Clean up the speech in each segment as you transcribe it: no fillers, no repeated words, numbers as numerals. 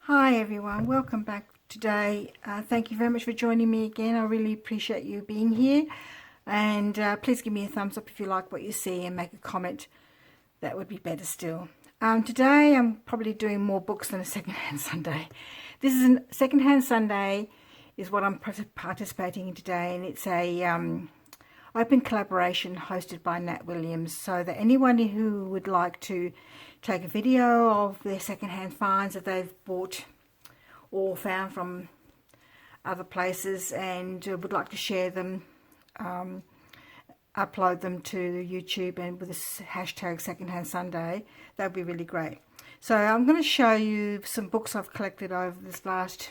Hi everyone, welcome back today. Thank you very much for joining me again. I really appreciate you being here, and please give me a thumbs up if you like what you see and make a comment. That would be better still. Today I'm probably doing more books than a secondhand Sunday. This is a secondhand Sunday is what I'm participating in today, and it's a open collaboration hosted by Nat Williams, so that anyone who would like to take a video of their secondhand finds that they've bought or found from other places and would like to share them, upload them to YouTube and with this hashtag secondhand Sunday, that would be really great. So I'm going to show you some books I've collected over this last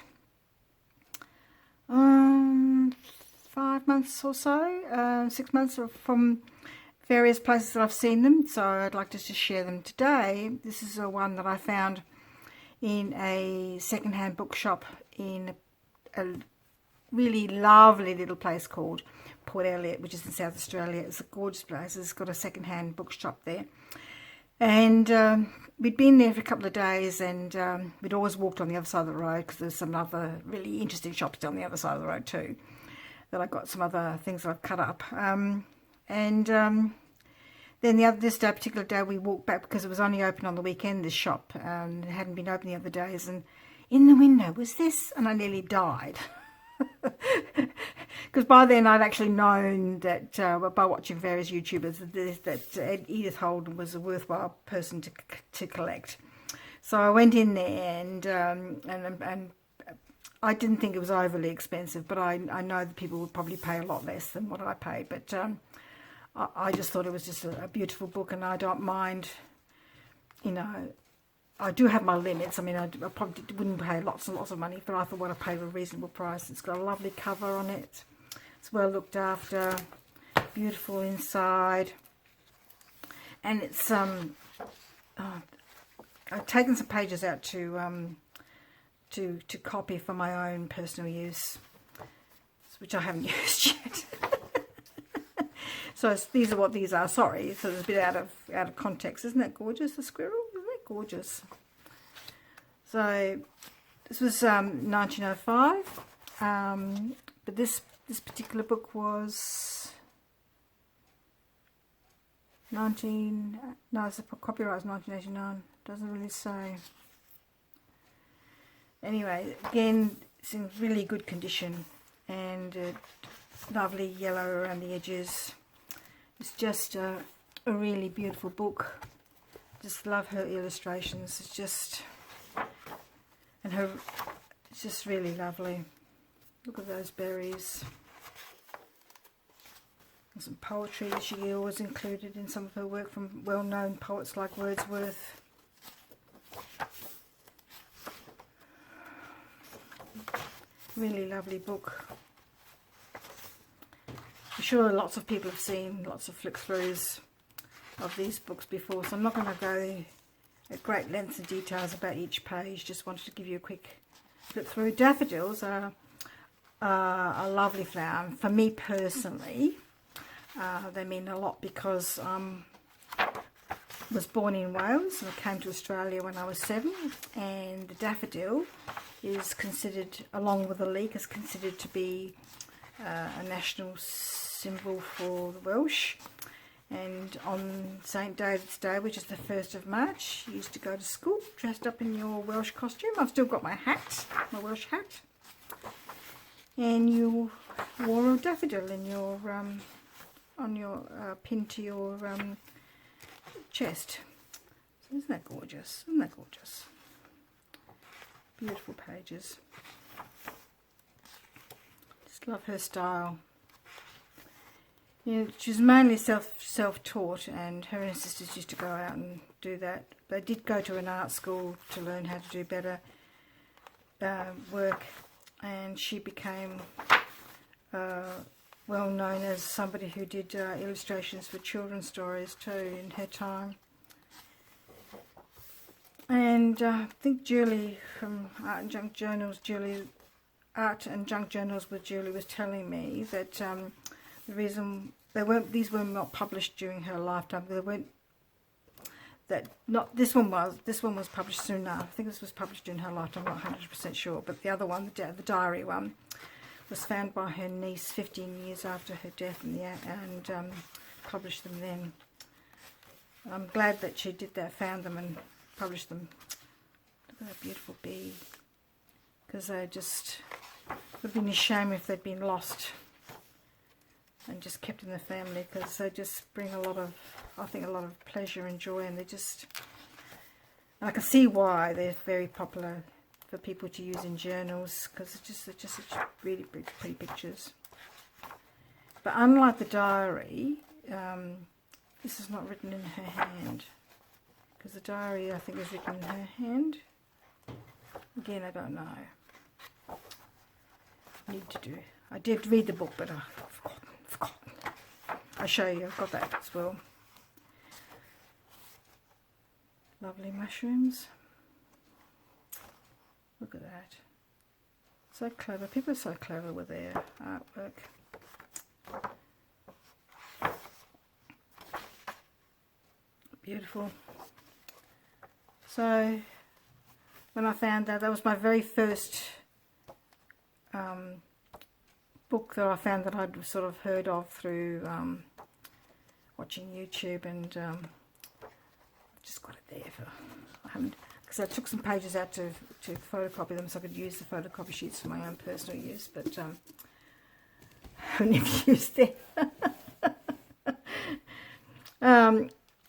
5 months or so, 6 months, from various places that I've seen them, so I'd like to just share them today. This is one that I found in a secondhand bookshop in a really lovely little place called Port Elliot, which is in South Australia. It's a gorgeous place. It's got a secondhand bookshop there, and we'd been there for a couple of days, and we'd always walked on the other side of the road because there's some other really interesting shops down the other side of the road too, that I got some other things that I've cut up. Then this particular day we walked back because it was only open on the weekend, this shop, it hadn't been open the other days, and in the window was this, and I nearly died because by then I'd actually known that by watching various YouTubers that Edith Holden was a worthwhile person to collect. So I went in there, and I didn't think it was overly expensive, but I know that people would probably pay a lot less than what I paid, but I just thought it was just a beautiful book, and I don't mind, you know, I do have my limits. I mean, I probably wouldn't pay lots and lots of money, but I thought what I paid a reasonable price. It's got a lovely cover on it. It's well looked after, beautiful inside, and it's I've taken some pages out to copy for my own personal use, which I haven't used yet. So these are what these are. Sorry, so it's a bit out of context. Isn't that gorgeous? The squirrel, isn't that gorgeous? So this was 1905, but this particular book was no, it's copyright was 1989. Doesn't really say. Anyway, again, it's in really good condition, and lovely yellow around the edges. It's just a really beautiful book. Just love her illustrations. It's just, it's just really lovely. Look at those berries. And some poetry that she always included in some of her work from well-known poets like Wordsworth. Really lovely book. I'm sure lots of people have seen lots of flick-throughs of these books before, so I'm not going to go at great lengths and details about each page. Just wanted to give you a quick flip through. Daffodils are a lovely flower. For me personally, they mean a lot because I was born in Wales and I came to Australia when I was 7, and the daffodil is considered, along with the leek, is considered to be a national symbol for the Welsh. And on St. David's Day, which is the 1st of March, you used to go to school dressed up in your Welsh costume. I've still got my hat, my Welsh hat, and you wore a daffodil in your on your pin to your chest. So isn't that gorgeous? Isn't that gorgeous? Beautiful pages. Just love her style. Yeah, she was mainly self-taught, and her and her sisters used to go out and do that. They did go to an art school to learn how to do better work, and she became well known as somebody who did illustrations for children's stories too in her time. And I think Julie from Art and Junk Journals, Art and Junk Journals with Julie was telling me that the reason these were not published during her lifetime, that this one was published soon after. I think this was published in her lifetime. I'm not 100% sure, but the other one, the diary one, was found by her niece 15 years after her death, and published them then. I'm glad that she did that, found them and published them. Look at that beautiful bee, because they just would have been a shame if they'd been lost and just kept in the family, because they just bring a lot of, I think, a lot of pleasure and joy, and I can see why they're very popular for people to use in journals, because it's just such really pretty pictures. But unlike the diary, this is not written in her hand, because the diary, I think, is written in her hand. Again, I don't know. I did read the book, but I've forgotten. I'll show you. I've got that as well. Lovely mushrooms. Look at that. So clever. People are so clever with their artwork. Beautiful. So when I found that was my very first book that I found that I'd sort of heard of through watching YouTube, and just got it there because I took some pages out to photocopy them so I could use the photocopy sheets for my own personal use, but I never used them.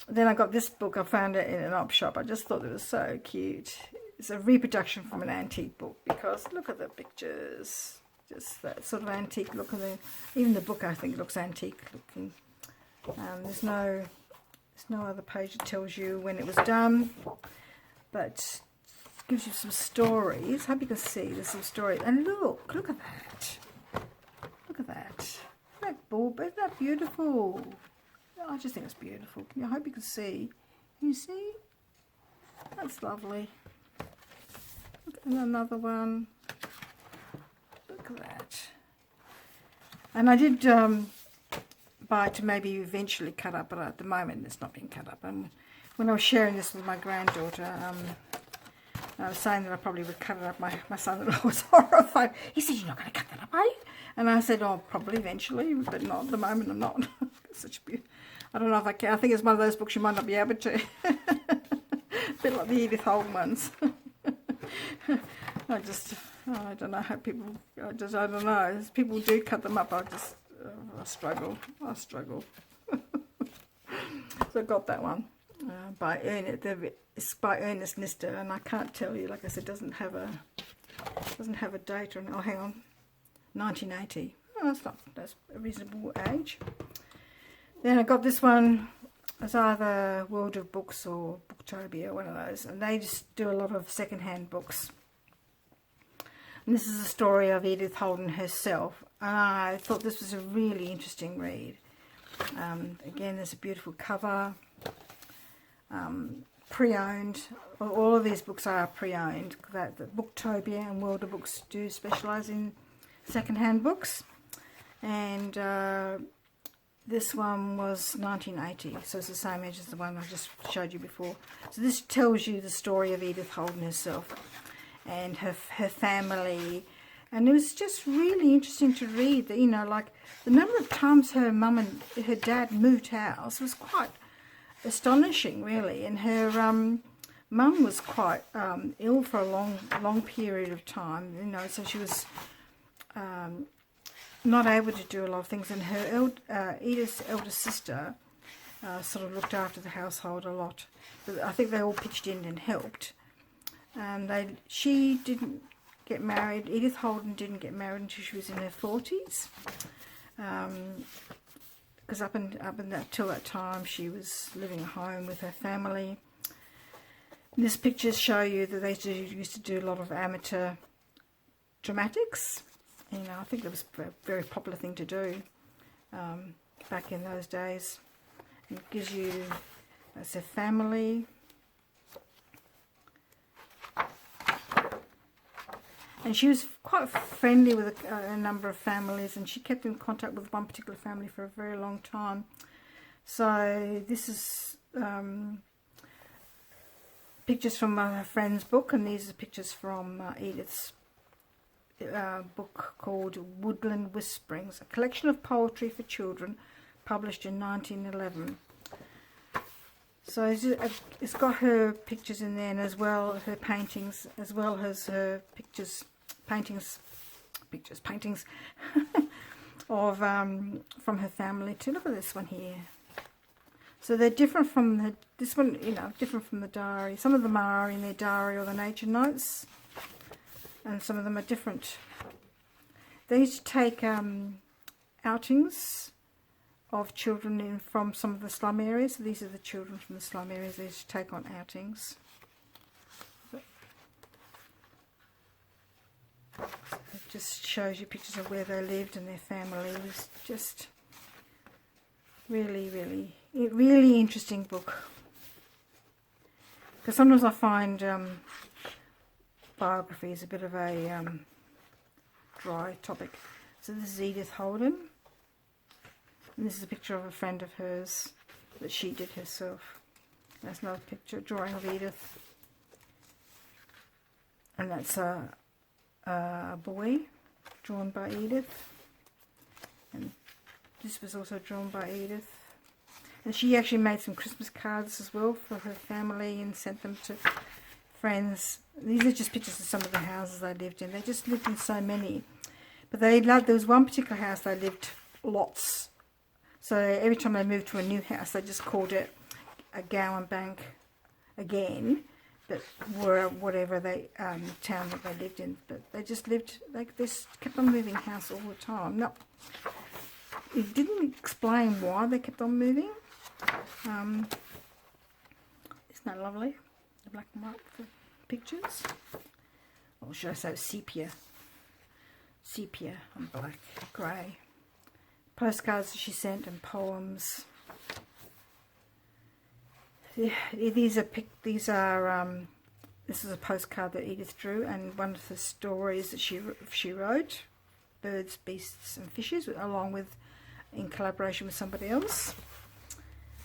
Then I got this book. I found it in an op shop. I just thought it was so cute. It's a reproduction from an antique book, because look at the pictures. Just that sort of antique look. Even the book, I think, looks antique looking. There's no other page that tells you when it was done, but it gives you some stories. I hope you can see there's some stories. And look at that. Look at that. Isn't that beautiful? I just think it's beautiful. I hope you can see. You see? That's lovely. Look at another one. Look at that. And I did buy it to maybe eventually cut up, but at the moment it's not being cut up. And when I was sharing this with my granddaughter, I was saying that I probably would cut it up. My son-in-law was horrified. He said, "You're not going to cut that up, are you?" And I said, "Oh, probably eventually, but not at the moment. I'm not." It's such a beautiful. I don't know if I can. I think it's one of those books you might not be able to. A bit like the Edith Holden ones. I don't know how people. I don't know. People do cut them up. I struggle. So I got that one by It's by Ernest Nister, and I can't tell you. Like I said, doesn't have a date on. Oh, hang on, 1980. Oh, that's a reasonable age. Then I got this one. It's either World of Books or Booktopia, one of those, and they just do a lot of second-hand books. And this is a story of Edith Holden herself, and I thought this was a really interesting read. Again, there's a beautiful cover, pre-owned. All of these books are pre-owned. The Booktopia and World of Books do specialise in second-hand books, and this one was 1980, so it's the same age as the one I just showed you before. So this tells you the story of Edith Holden herself and her family, and it was just really interesting to read. That, like the number of times her mum and her dad moved house was quite astonishing, really. And her mum was quite ill for a long period of time, so she was not able to do a lot of things, and her Edith's elder sister sort of looked after the household a lot. But I think they all pitched in and helped. She didn't get married. Edith Holden didn't get married until she was in her 40s, because up until that time she was living at home with her family. And these pictures show you that they used to do a lot of amateur dramatics. I think that was a very popular thing to do back in those days. It gives you, that's a family. And she was quite friendly with a number of families, and she kept in contact with one particular family for a very long time. So this is pictures from my friend's book, and these are pictures from Edith's book called Woodland Whisperings, a collection of poetry for children, published in 1911. So it's got her pictures in there, and as well her paintings, as well as her paintings of from her family too. Look at this one here. So they're different from this one, you know, different from the diary. Some of them are in their diary or the nature notes, and some of them are different. They used to take outings of children from some of the slum areas. So these are the children from the slum areas. They used to take on outings. It just shows you pictures of where they lived and their families. Just really interesting book. Because sometimes I find biography is a bit of a dry topic. So this is Edith Holden. And this is a picture of a friend of hers that she did herself. That's another picture, drawing of Edith. And that's a boy drawn by Edith. And this was also drawn by Edith. And she actually made some Christmas cards as well for her family and sent them to friends. These are just pictures of some of the houses they lived in. They just lived in so many. But there was one particular house they lived lots. So every time they moved to a new house, they just called it a Gowan Bank again, but were whatever town that they lived in. But they just lived, like this, kept on moving house all the time. No, it didn't explain why they kept on moving. Isn't that lovely? The black and white pictures. Or should I say sepia? Sepia and black, grey. Postcards that she sent and poems. Yeah, this is a postcard that Edith drew, and one of the stories that she wrote, Birds, Beasts and Fishes, along with, in collaboration with somebody else.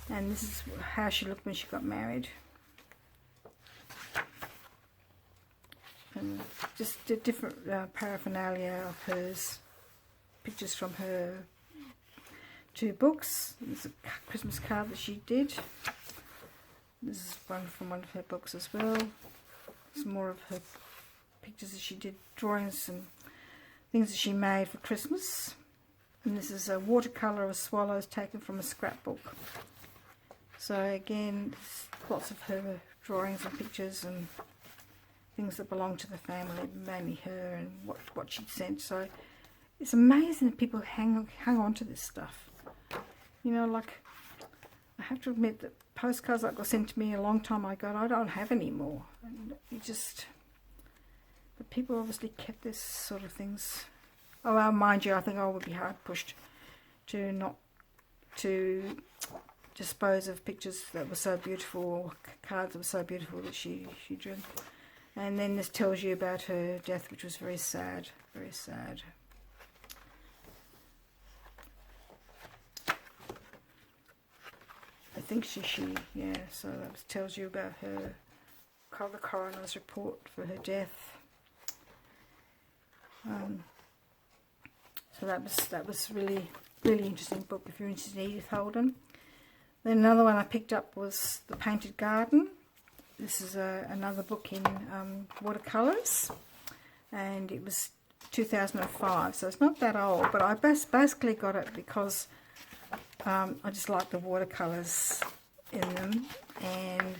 And this is how she looked when she got married. And just a different paraphernalia of hers, pictures from her 2 books. There's a Christmas card that she did. This is one from one of her books as well. Some more of her pictures that she did, drawings and things that she made for Christmas. And this is a watercolour of swallows taken from a scrapbook. So again, lots of her drawings and pictures and things that belong to the family, mainly her and what she'd sent. So it's amazing that people hang on to this stuff. You know, like, I have to admit that postcards that got sent to me a long time ago, I don't have any more. And but people obviously kept this sort of things. Oh, well, mind you, I think I would be hard pushed to not to dispose of pictures that were so beautiful, or cards that were so beautiful that she drew. And then this tells you about her death, which was very sad, very sad. I think yeah, so that tells you about the coroner's report for her death. So that was really interesting book if you're interested in Edith Holden. Then another one I picked up was The Painted Garden. This is another book in watercolours, and it was 2005, so it's not that old, but I basically got it because I just like the watercolours in them. And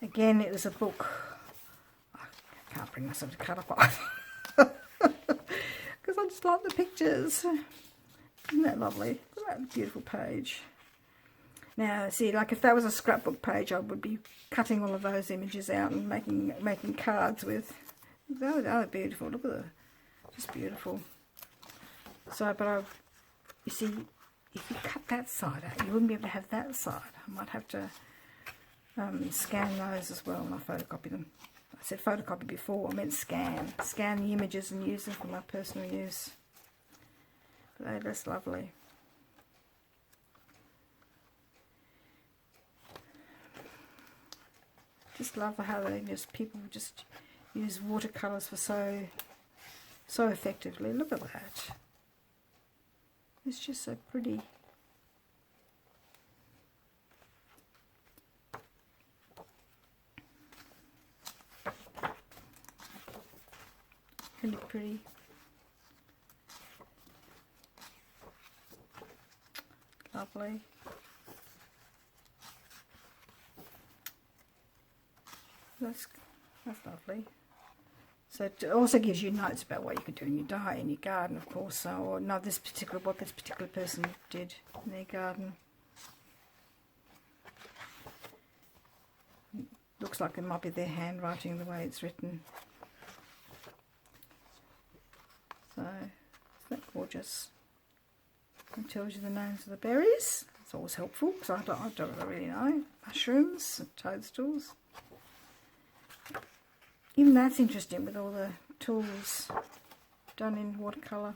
again, it was a book I can't bring myself to cut apart because I just like the pictures. Isn't that lovely? Look at that beautiful page. Now, see, like if that was a scrapbook page, I would be cutting all of those images out and making cards with. They were beautiful. Look at them, just beautiful. So, but you see, if you cut that side out, you wouldn't be able to have that side. I might have to scan those as well, and I photocopy them. I said photocopy before, I meant scan the images and use them for my personal use. But that's lovely. Just love how they people just use watercolours for so effectively. Look at that. It's just so pretty. Really pretty. Lovely. That's lovely. So it also gives you notes about what you could do in your diet, in your garden, of course. So, or not what this particular person did in their garden. Looks like it might be their handwriting the way it's written. So, isn't that gorgeous? It tells you the names of the berries. It's always helpful because I don't really know. Mushrooms, toadstools. Even that's interesting with all the tools done in watercolour.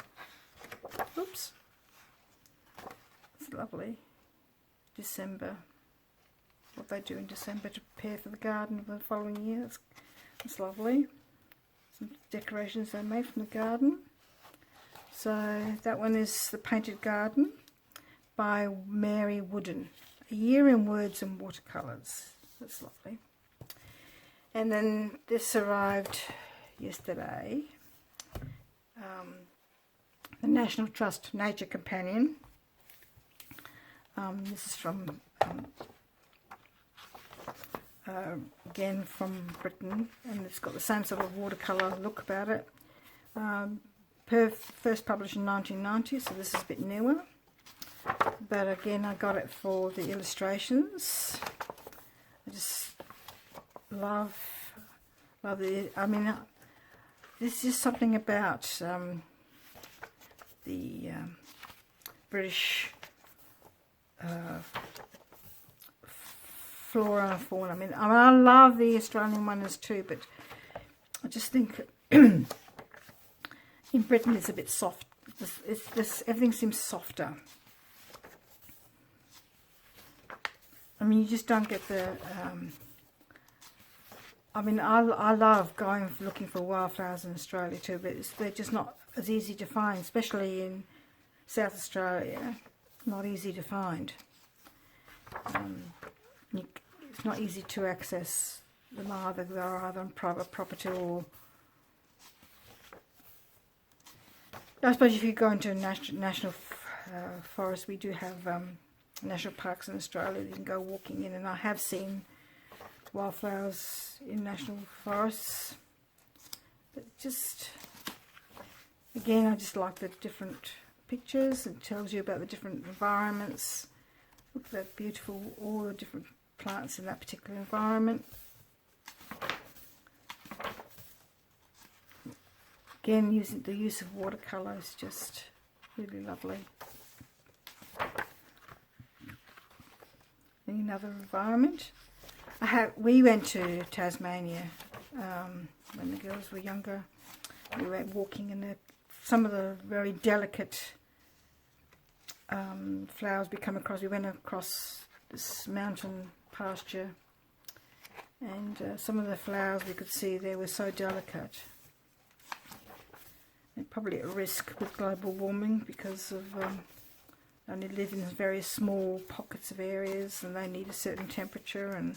Oops. It's lovely. December. What they do in December to prepare for the garden for the following year. It's lovely. Some decorations they made from the garden. So that one is The Painted Garden by Mary Wooden. A Year in Words and Watercolours. That's lovely. And then this arrived yesterday. The National Trust Nature Companion. This is from, again from Britain, and it's got the same sort of watercolour look about it. First published in 1990, so this is a bit newer. But again, I got it for the illustrations. I just love the, I mean, there's just something about the British flora and fauna. I mean, I love the Australian ones too, but I just think in Britain it's a bit soft. Everything seems softer. I mean, you just don't get the I mean, I love going looking for wildflowers in Australia too, but they're just not as easy to find, especially in South Australia. Not easy to find. It's not easy to access them either. They're either on private property or... I suppose if you go into a national forest, we do have national parks in Australia you can go walking in, and I have seen wildflowers in national forests, but just again I just like the different pictures. It tells you about the different environments. Look at that beautiful, all the different plants in that particular environment. Again, using the use of watercolour is just really lovely. Another environment. We went to Tasmania when the girls were younger. We went walking in some of the very delicate flowers we come across. We went across this mountain pasture, and some of the flowers we could see there were so delicate. They're probably at risk with global warming because of only live in very small pockets of areas, and they need a certain temperature and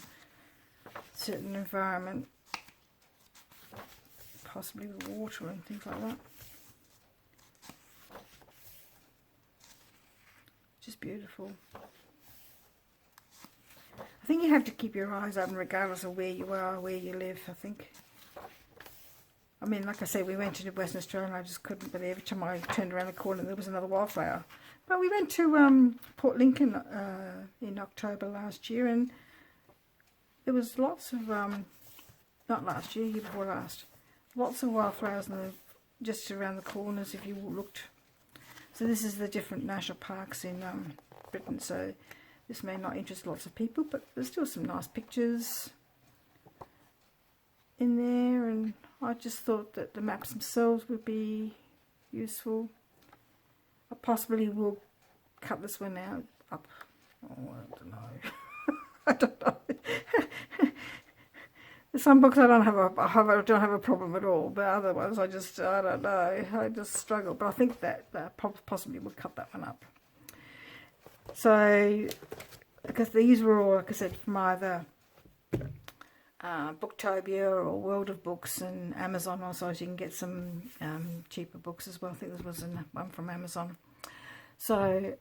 certain environment, possibly with water and things like that. Just beautiful. I think you have to keep your eyes open regardless of where you are, where you live, I think. I mean, like I say, we went to Western Australia and I just couldn't believe every time I turned around the corner there was another wildflower. But we went to Port Lincoln in October last year, and there was lots of, not last year, year before last, lots of wildflowers just around the corners if you looked. So this is the different national parks in Britain, so this may not interest lots of people, but there's still some nice pictures in there, and I just thought that the maps themselves would be useful. I possibly will cut this one out up. Oh, I don't know. I don't know. Some books I don't have a problem at all, but other ones I don't know, I just struggle. But I think that possibly would cut that one up. So, because these were all, like I said, from either Booktopia or World of Books and Amazon also, so you can get some cheaper books as well. I think there was one from Amazon. So,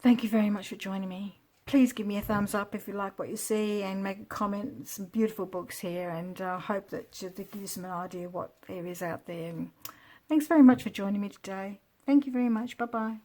thank you very much for joining me. Please give me a thumbs up if you like what you see, and make a comment. Some beautiful books here, and I hope that to give you some idea what there is out there. And thanks very much for joining me today. Thank you very much. Bye-bye.